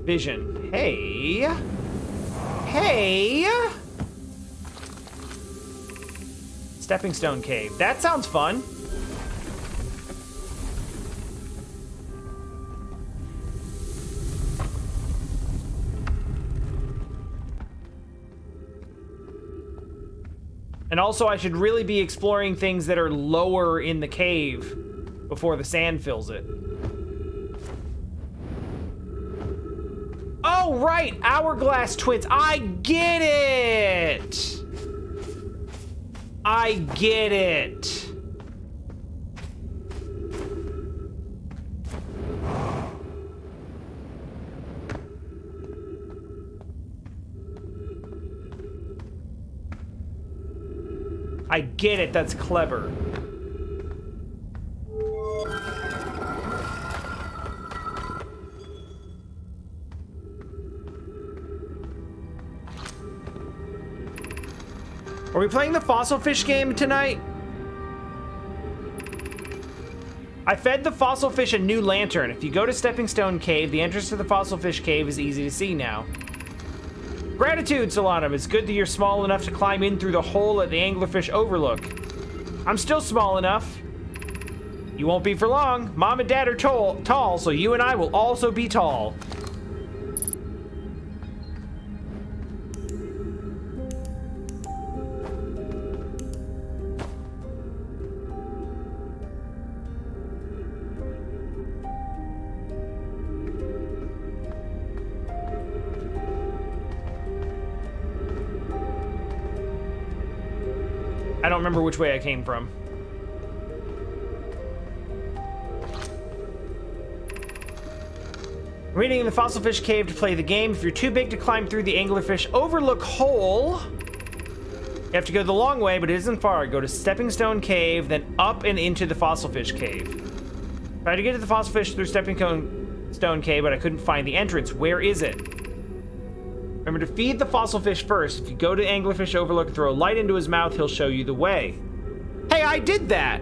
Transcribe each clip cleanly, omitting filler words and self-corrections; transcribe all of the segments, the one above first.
Vision. Hey. Hey. Stepping Stone Cave. That sounds fun. And also, I should really be exploring things that are lower in the cave before the sand fills it. Oh, right! Hourglass Twins. I get it! I get it. I get it, that's clever. Are we playing the fossil fish game tonight? I fed the fossil fish a new lantern. If you go to Stepping Stone Cave, the entrance to the fossil fish cave is easy to see now. Gratitude, Solanum. It's good that you're small enough to climb in through the hole at the anglerfish overlook. I'm still small enough. You won't be for long. Mom and Dad are tall, so you and I will also be tall. I don't remember which way I came from. Reading in the fossil fish cave to play the game. If you're too big to climb through the anglerfish overlook hole, you have to go the long way, but it isn't far. Go to Stepping Stone Cave, then up and into the fossil fish cave. Tried to get to the fossil fish through Stepping Stone Cave, but I couldn't find the entrance. Where is it? Remember to feed the fossil fish first. If you go to anglerfish overlook and throw a light into his mouth, he'll show you the way. Hey, I did that!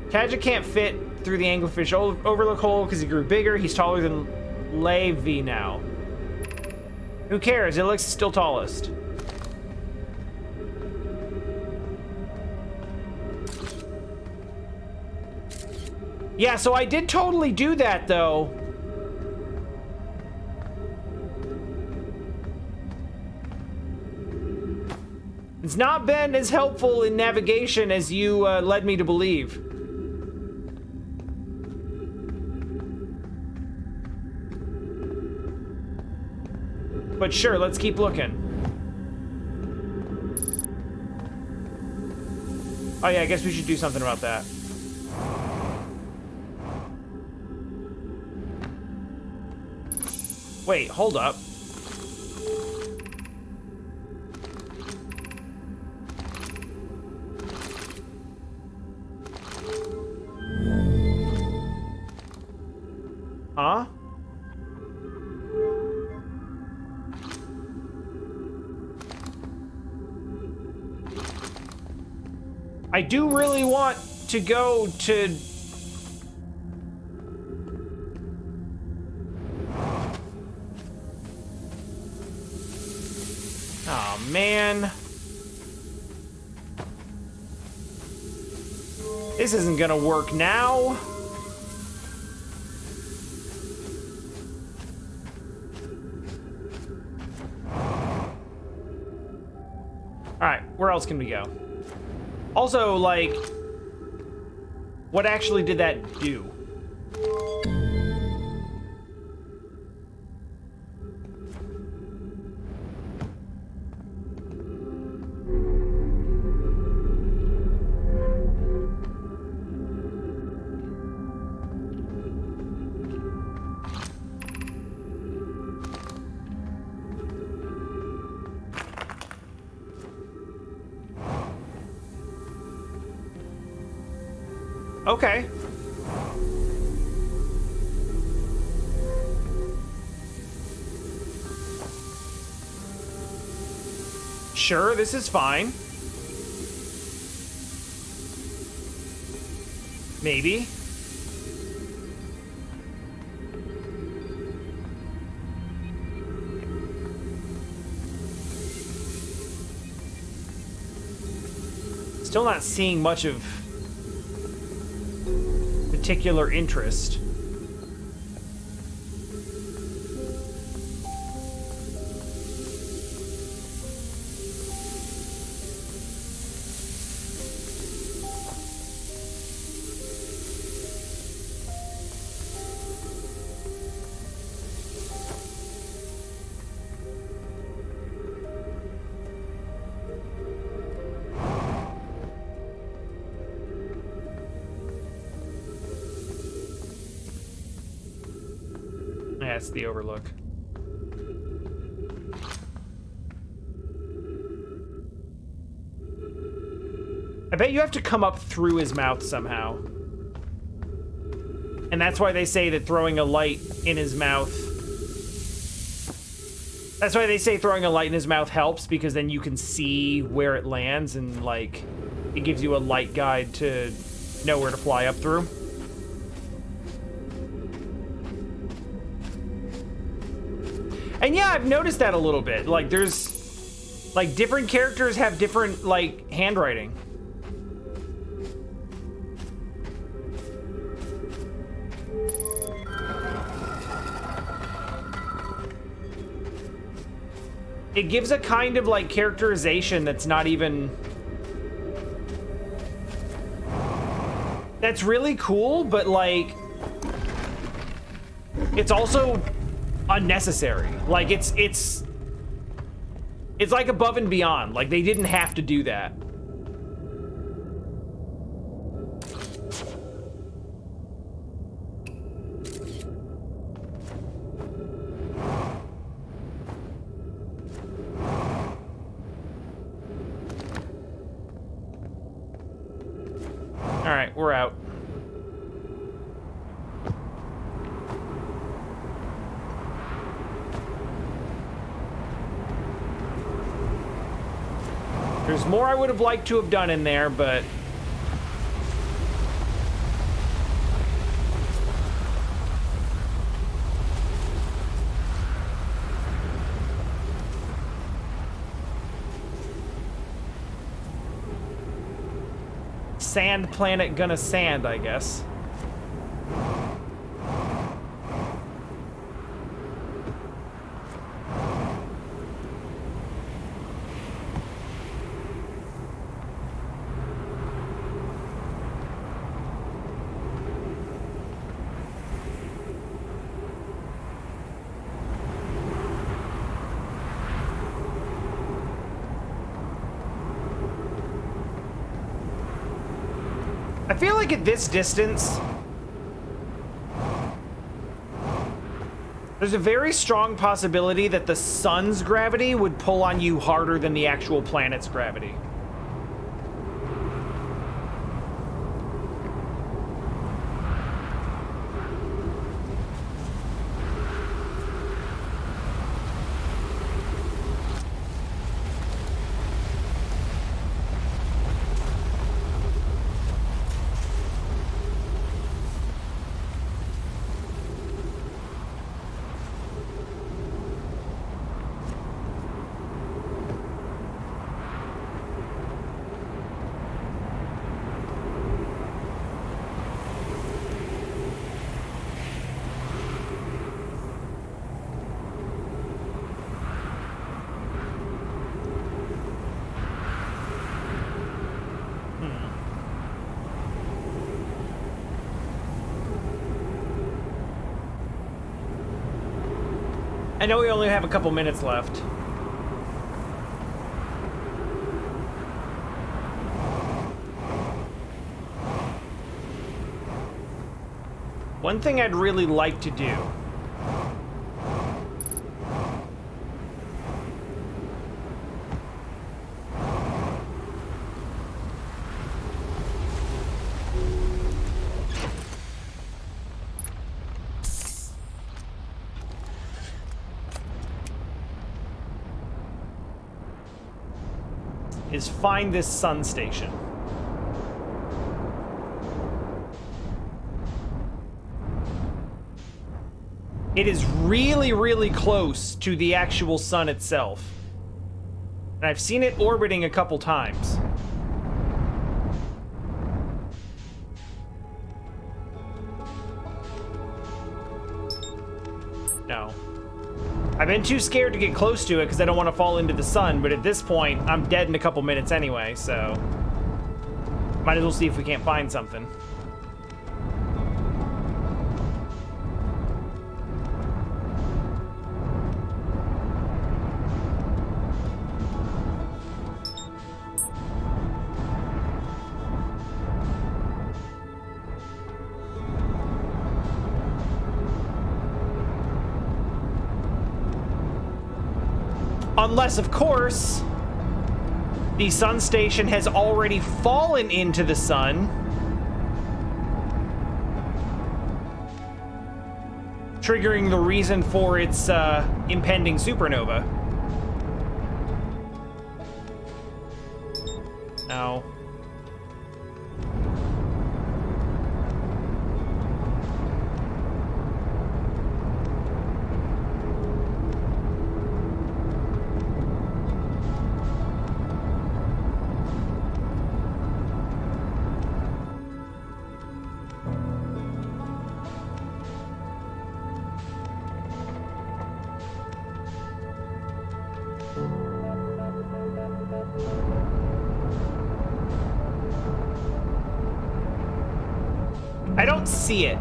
Kaja can't fit through the anglerfish overlook hole because he grew bigger. He's taller than Levi now. Who cares? It looks still tallest. Yeah, so I did totally do that, though. It's not been as helpful in navigation as you led me to believe. But sure, let's keep looking. Oh yeah, I guess we should do something about that. Wait, hold up. Huh? I do really want to go to... Oh, man. This isn't gonna work now. Alright, where else can we go? Also, like, what actually did that do? Okay. Sure, this is fine. Maybe. Still not seeing much of particular interest. That's the overlook. I bet you have to come up through his mouth somehow. And that's why they say that throwing a light in his mouth... That's why they say throwing a light in his mouth helps, because then you can see where it lands and, like, it gives you a light guide to know where to fly up through. And yeah, I've noticed that a little bit. Like, there's... Like, different characters have different, like, handwriting. It gives a kind of, like, characterization that's not even... That's really cool, but, like... It's also... unnecessary. Like, it's like above and beyond. Like, they didn't have to do that. All right, we're out. There's more I would have liked to have done in there, but... Sand planet gonna sand, I guess. I feel like at this distance, there's a very strong possibility that the sun's gravity would pull on you harder than the actual planet's gravity. I know we only have a couple minutes left. One thing I'd really like to do is find this sun station. It is really, really close to the actual sun itself. And I've seen it orbiting a couple times. No. I've been too scared to get close to it because I don't want to fall into the sun, but at this point, I'm dead in a couple minutes anyway, so... might as well see if we can't find something. Unless, of course, the sun station has already fallen into the sun, triggering the reason for its impending supernova. No. I don't see it.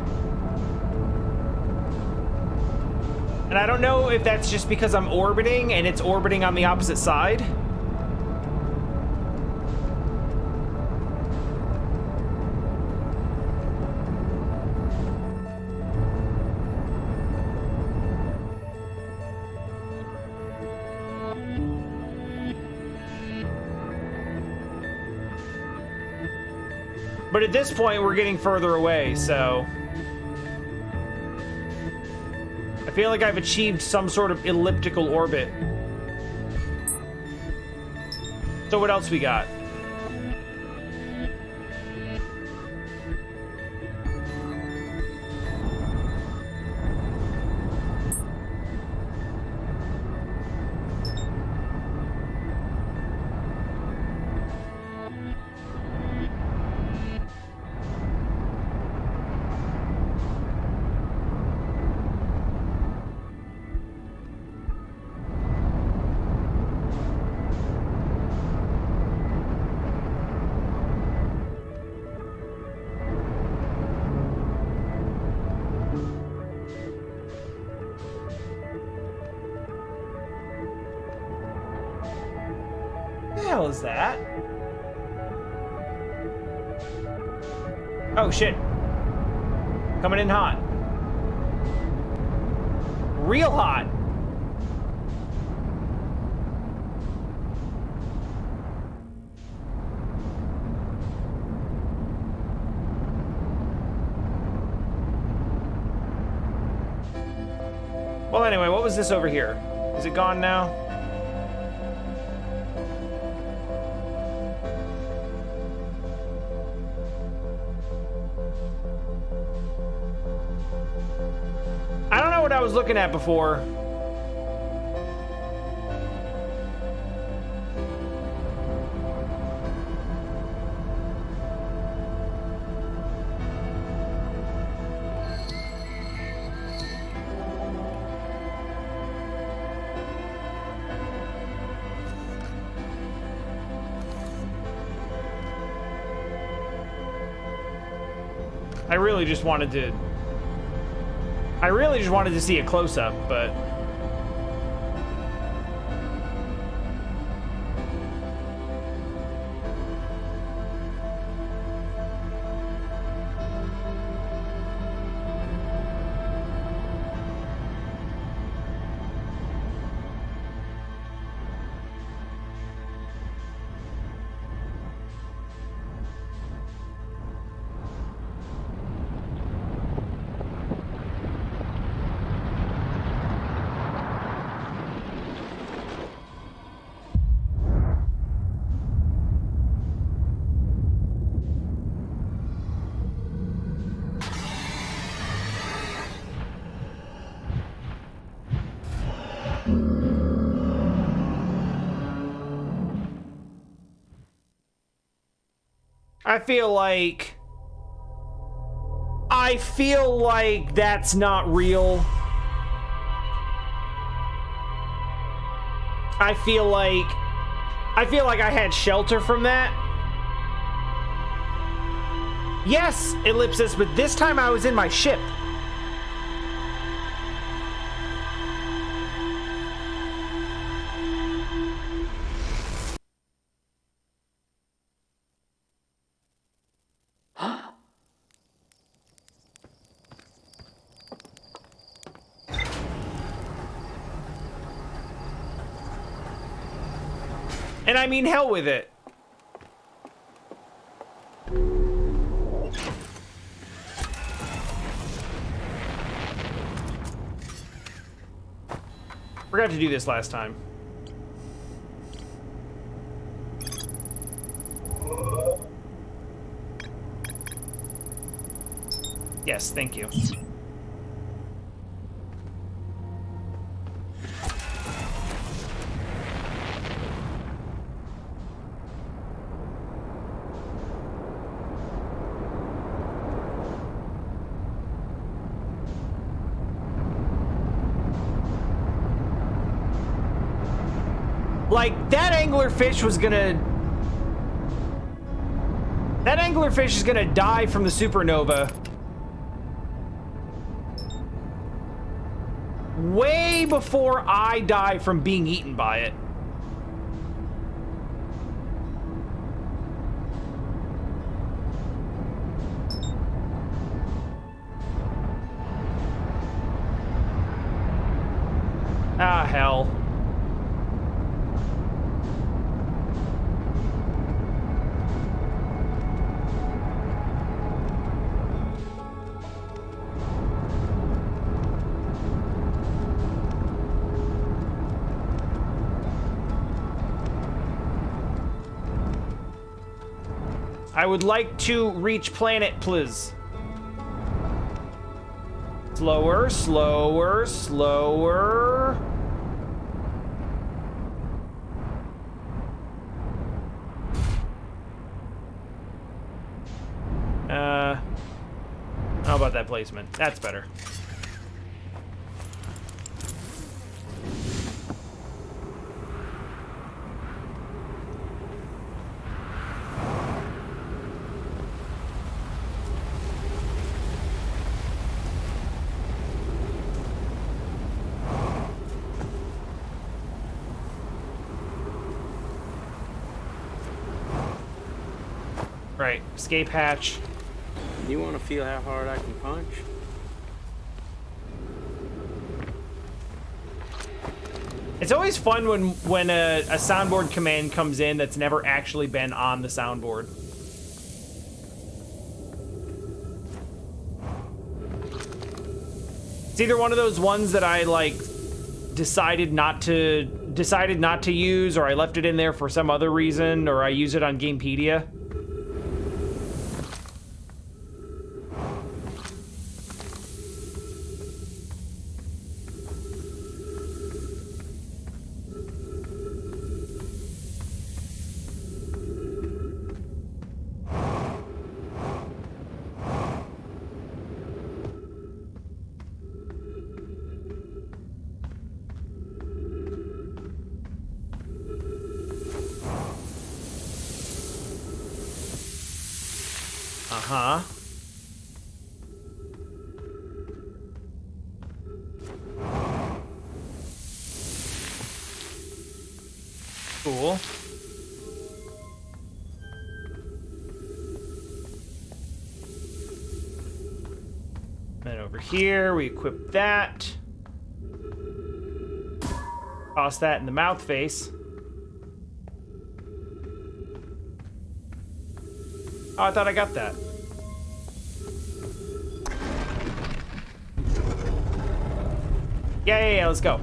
And I don't know if that's just because I'm orbiting and it's orbiting on the opposite side. But at this point, we're getting further away, so... I feel like I've achieved some sort of elliptical orbit. So what else we got? What the hell is that? Oh shit. Coming in hot. Real hot. Well, anyway, what was this over here? Is it gone now? I don't know what I was looking at before. I really just wanted to see a close-up, but... I feel like that's not real. I feel like I had shelter from that. Yes, Ellipsis, but this time I was in my ship. And I mean, hell with it. Forgot to do this last time. Yes, thank you. Like, that anglerfish was gonna... That anglerfish is gonna die from the supernova. Way before I die from being eaten by it. Ah, hell. I would like to reach planet, please. Slower, slower, slower. How about that placement? That's better. Right, escape hatch. You want to feel how hard I can punch? It's always fun when a soundboard command comes in that's never actually been on the soundboard. It's either one of those ones that I like decided not to use, or I left it in there for some other reason, or I use it on Gamepedia. Uh-huh. Cool. Then over here, we equip that. Toss that in the mouth face. Oh, I thought I got that. Yeah, let's go.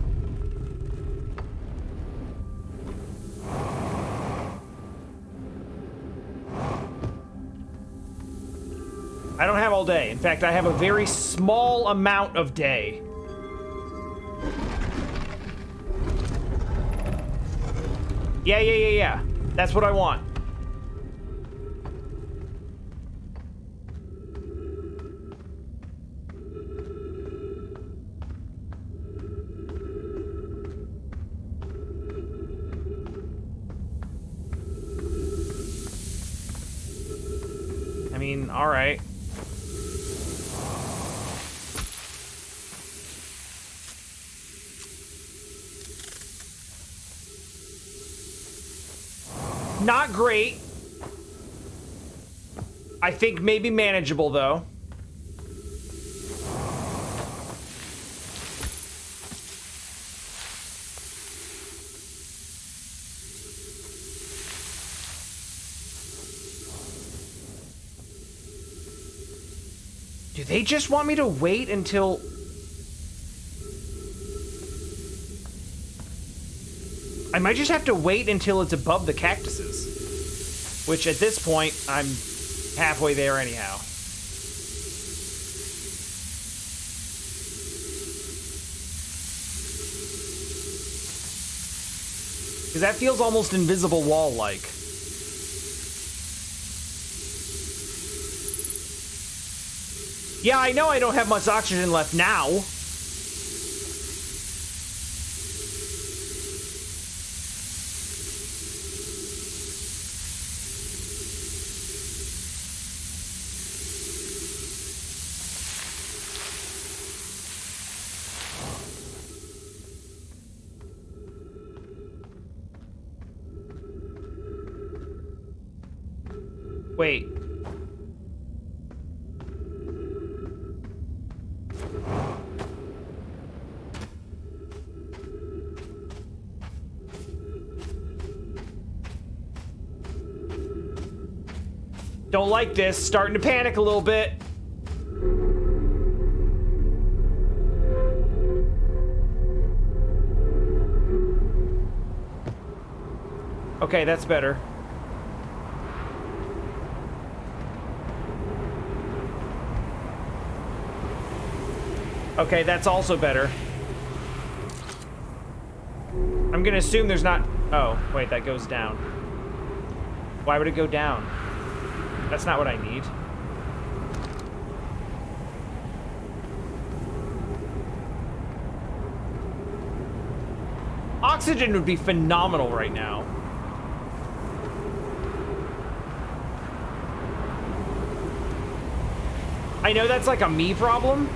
I don't have all day. In fact, I have a very small amount of day. Yeah. That's what I want. oxygen. All right. Not great. I think maybe manageable, though. Do they just want me to wait until... I might just have to wait until it's above the cactuses. Which, at this point, I'm halfway there anyhow. Because that feels almost invisible wall-like. Yeah, I know I don't have much oxygen left now. Wait. Don't like this. Starting to panic a little bit. Okay, that's better. Okay, that's also better. I'm gonna assume there's not... Oh, wait, that goes down. Why would it go down? That's not what I need. Oxygen would be phenomenal right now. I know that's like a me problem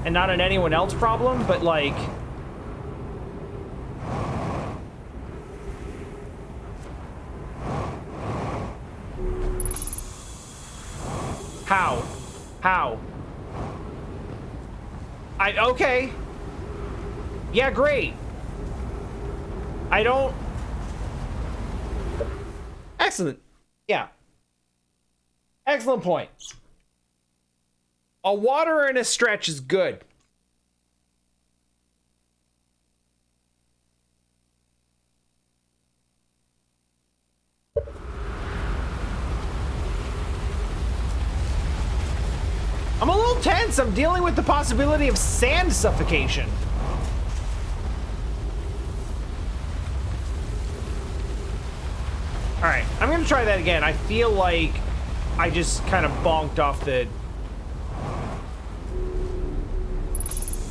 and not an anyone else problem, but like... How? Okay. Yeah, great. I don't... Excellent. Yeah. Excellent point. A water in a stretch is good. I'm a little tense. I'm dealing with the possibility of sand suffocation. All right, I'm gonna try that again. I feel like I just kind of bonked off the...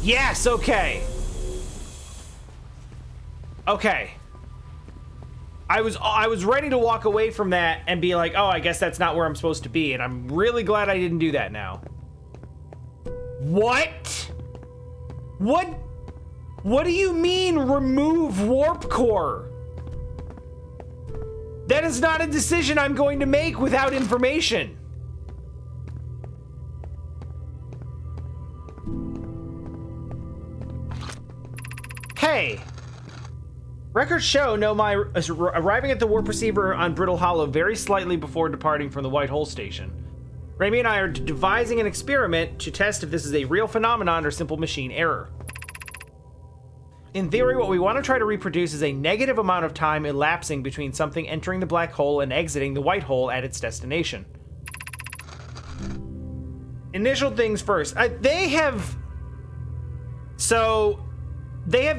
Yes, okay. Okay. I was ready to walk away from that and be like, oh, I guess that's not where I'm supposed to be, and I'm really glad I didn't do that now. What? What do you mean remove warp core? That is not a decision I'm going to make without information. Hey. Records show Nomai is arriving at the warp receiver on Brittle Hollow very slightly before departing from the White Hole Station. Rami and I are devising an experiment to test if this is a real phenomenon or simple machine error. In theory, what we want to try to reproduce is a negative amount of time elapsing between something entering the black hole and exiting the white hole at its destination. Initial things first. They have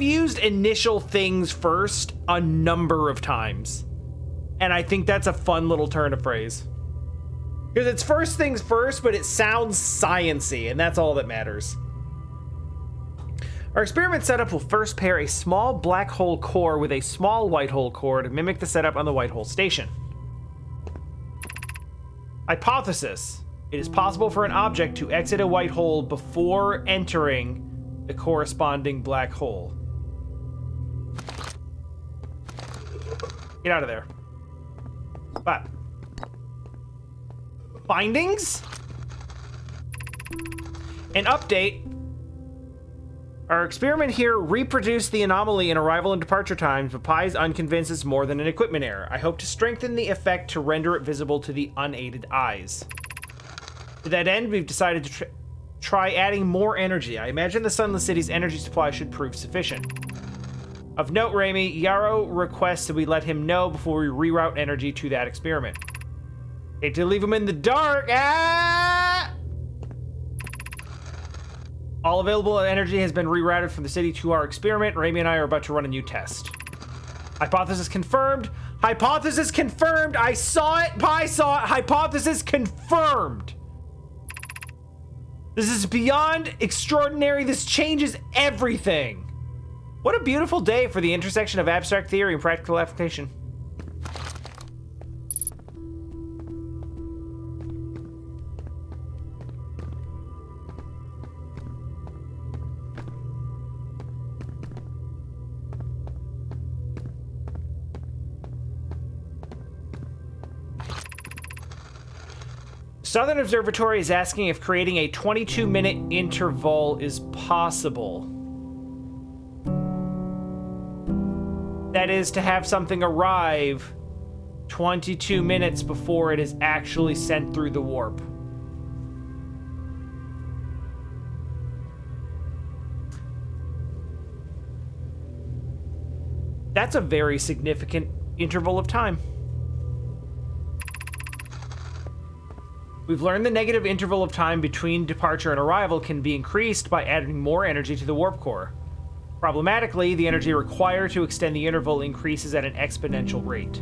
used initial things first a number of times. And I think that's a fun little turn of phrase. Because it's first things first, but it sounds science-y, and that's all that matters. Our experiment setup will first pair a small black hole core with a small white hole core to mimic the setup on the white hole station. Hypothesis. It is possible for an object to exit a white hole before entering the corresponding black hole. Get out of there. But findings? An update. Our experiment here reproduced the anomaly in arrival and departure times, but Pi is unconvinced it's more than an equipment error. I hope to strengthen the effect to render it visible to the unaided eyes. To that end, we've decided to try adding more energy. I imagine the Sunless City's energy supply should prove sufficient. Of note, Raimi, Yarrow requests that we let him know before we reroute energy to that experiment. Hate to leave him in the dark. Ah! All available energy has been rerouted from the city to our experiment. Raimi and I are about to run a new test. Hypothesis confirmed. Hypothesis confirmed. I saw it. Pi saw it. Hypothesis confirmed. This is beyond extraordinary. This changes everything. What a beautiful day for the intersection of abstract theory and practical application. Southern Observatory is asking if creating a 22-minute interval is possible. That is, to have something arrive 22 minutes before it is actually sent through the warp. That's a very significant interval of time. We've learned the negative interval of time between departure and arrival can be increased by adding more energy to the warp core. Problematically, the energy required to extend the interval increases at an exponential rate.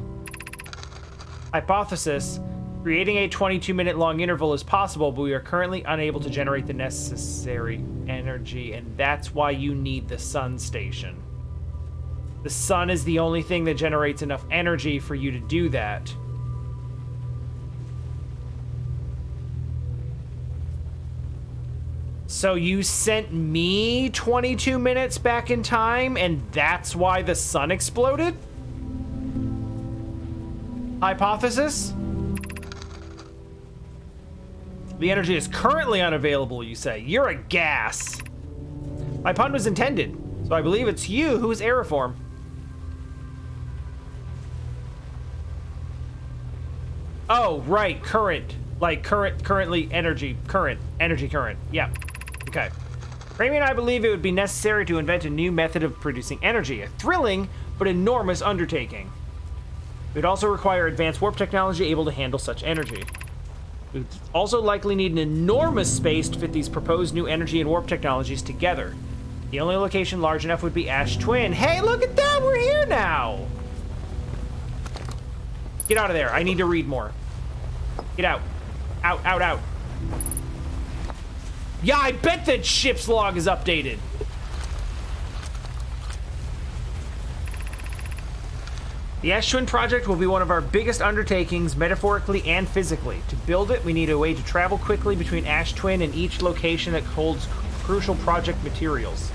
Hypothesis: creating a 22-minute long interval is possible, but we are currently unable to generate the necessary energy, and that's why you need the sun station. The sun is the only thing that generates enough energy for you to do that. So you sent me 22 minutes back in time, and that's why the sun exploded? Hypothesis? The energy is currently unavailable, you say. You're a gas. My pun was intended, so I believe it's you who is aeriform. Oh, right, current. Like currently energy current. Yeah. Okay. Raimi and I believe it would be necessary to invent a new method of producing energy, a thrilling but enormous undertaking. It would also require advanced warp technology able to handle such energy. We would also likely need an enormous space to fit these proposed new energy and warp technologies together. The only location large enough would be Ash Twin. Hey, look at that! We're here now! Get out of there. I need to read more. Get out. Out, out, out. Yeah, I bet that ship's log is updated. The Ash Twin project will be one of our biggest undertakings, metaphorically and physically. To build it, we need a way to travel quickly between Ash Twin and each location that holds crucial project materials.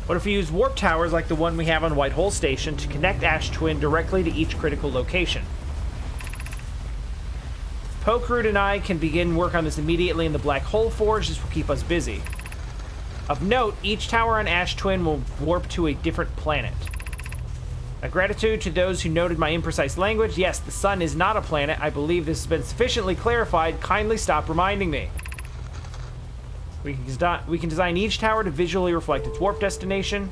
What if we use warp towers like the one we have on White Hole Station to connect Ash Twin directly to each critical location? Pokrut and I can begin work on this immediately in the Black Hole Forge. This will keep us busy. Of note, each tower on Ash Twin will warp to a different planet. A gratitude to those who noted my imprecise language. Yes, the sun is not a planet. I believe this has been sufficiently clarified. Kindly stop reminding me. We can design each tower to visually reflect its warp destination.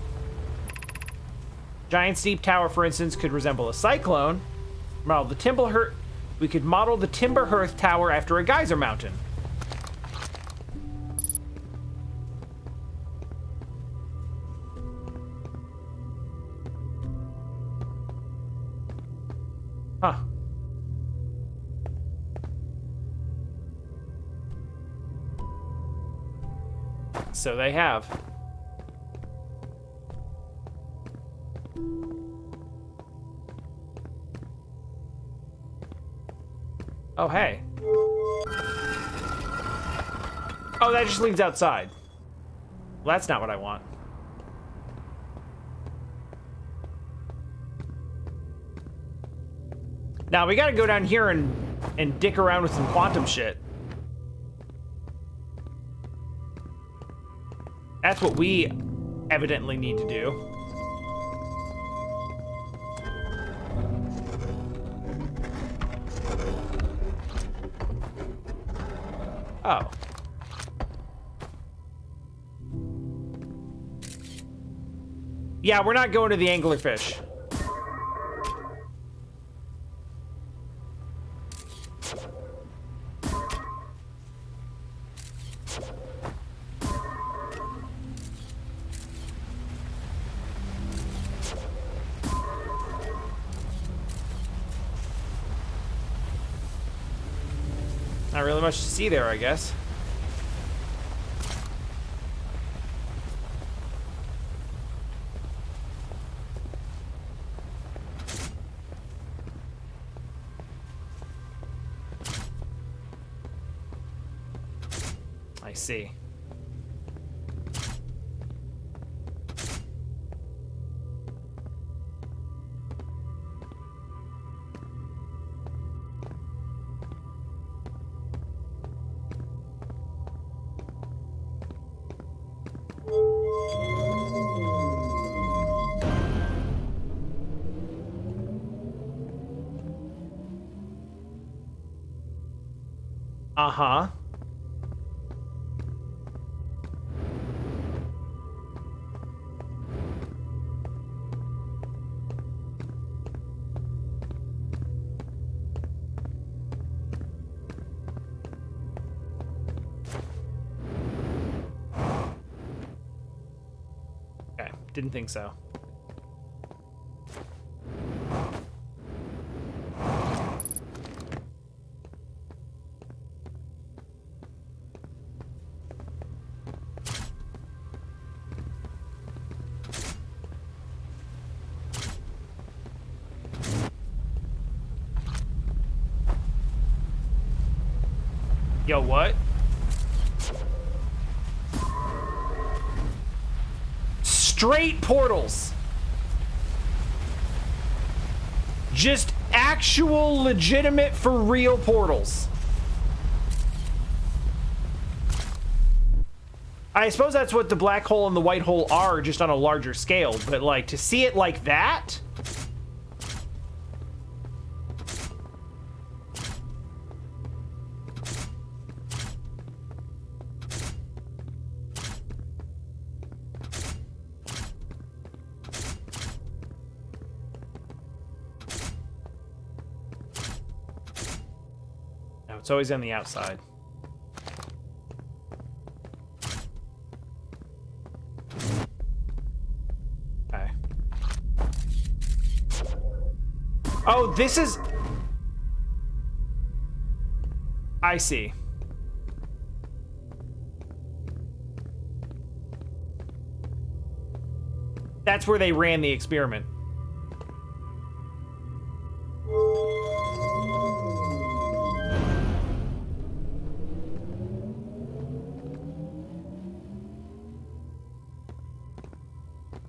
Giant Steep Tower, for instance, could resemble a cyclone. We could model the Timber Hearth Tower after a geyser mountain. Huh. So they have. Oh, hey. Oh, that just leads outside. Well, that's not what I want. Now, we gotta go down here and dick around with some quantum shit. That's what we evidently need to do. Oh. Yeah, we're not going to the anglerfish. Not really much to see there, I guess. I see. Uh-huh. Okay, didn't think so. Yo, what? Straight portals. Just actual, legitimate, for real portals. I suppose that's what the black hole and the white hole are, just on a larger scale, but like, to see it like that? No, it's always on the outside. Okay. Oh, this is... I see. That's where they ran the experiment.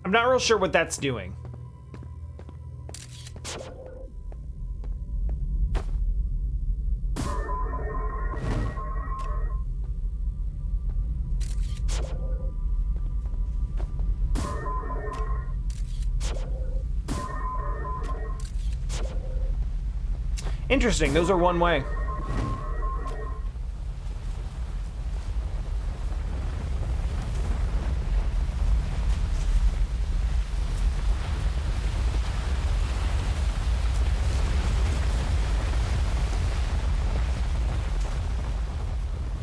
I'm not real sure what that's doing. Interesting, those are one way.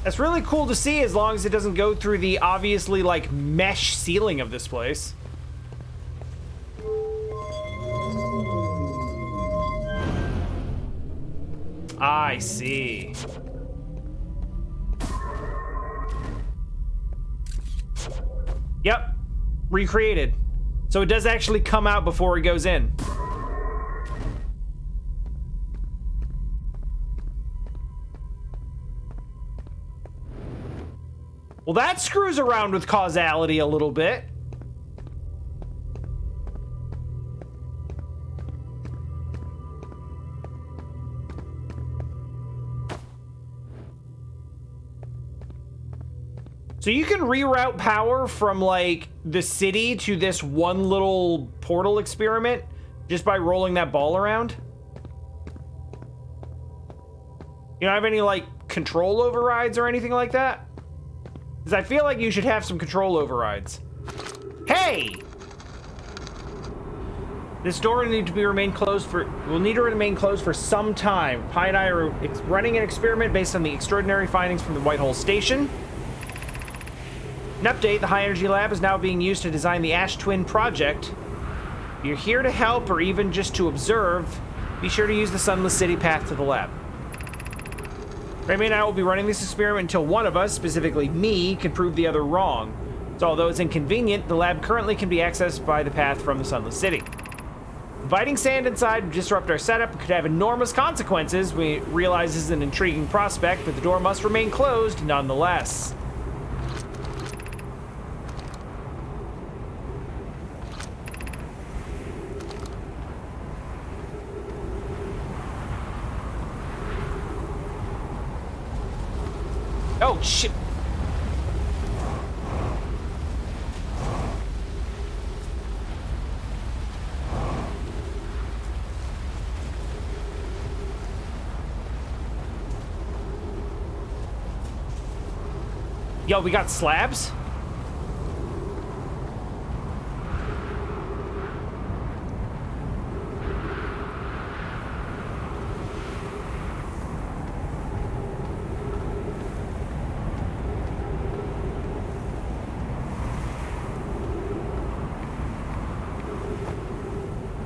That's really cool to see, as long as it doesn't go through the obviously like mesh ceiling of this place. I see. Yep, recreated. So it does actually come out before it goes in. Well, that screws around with causality a little bit. So you can reroute power from, like, the city to this one little portal experiment just by rolling that ball around? You don't have any, like, control overrides or anything like that? Because I feel like you should have some control overrides. Hey! This door will need to remain closed for some time. Pi and I are running an experiment based on the extraordinary findings from the Whitehall Station. An update, the High Energy Lab is now being used to design the Ash Twin project. If you're here to help or even just to observe, be sure to use the Sunless City path to the lab. Remy and I will be running this experiment until one of us, specifically me, can prove the other wrong. So although it's inconvenient, the lab currently can be accessed by the path from the Sunless City. Inviting sand inside would disrupt our setup and could have enormous consequences. We realize this is an intriguing prospect, but the door must remain closed nonetheless. Oh, shit. Yo, we got slabs?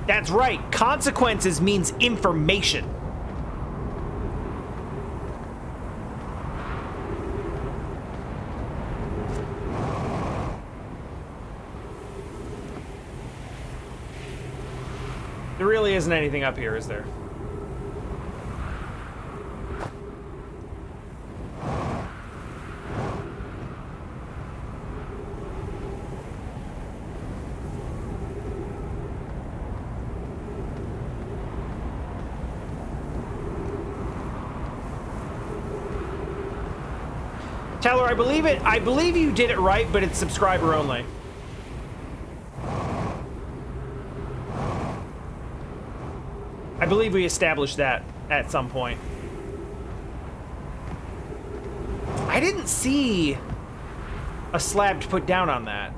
That's right. Consequences means information. There really isn't anything up here, is there? Tyler, I believe you did it right, but it's subscriber only. I believe we established that at some point. I didn't see a slab to put down on that.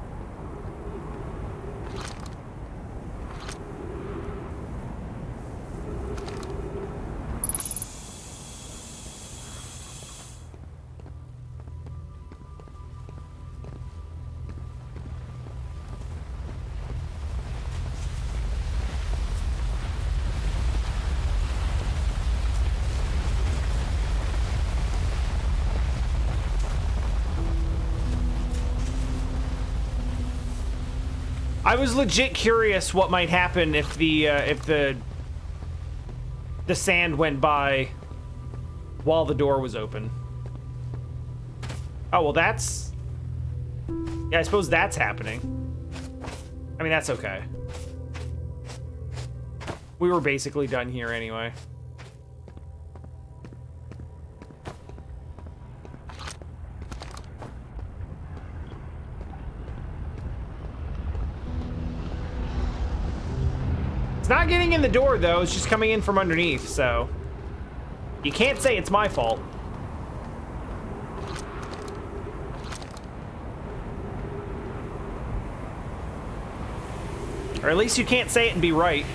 I was legit curious what might happen if the sand went by while the door was open. Oh, well, that's... Yeah, I suppose that's happening. I mean, that's okay. We were basically done here anyway. It's not getting in the door, though. It's just coming in from underneath, so... You can't say it's my fault. Or at least you can't say it and be right.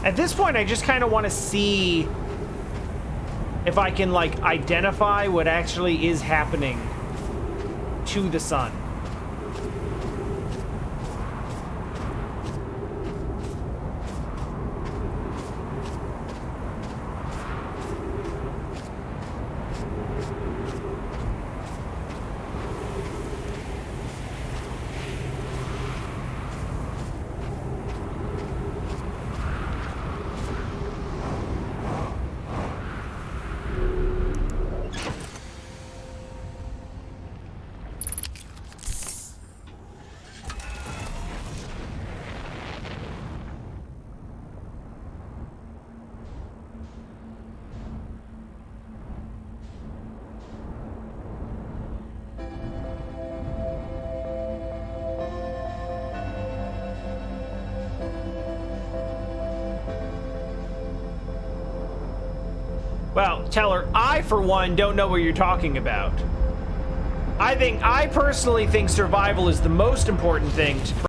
At this point, I just kind of want to see if I can, like, identify what actually is happening to the sun. Well, Teller, I, for one, don't know what you're talking about. I personally think survival is the most important thing to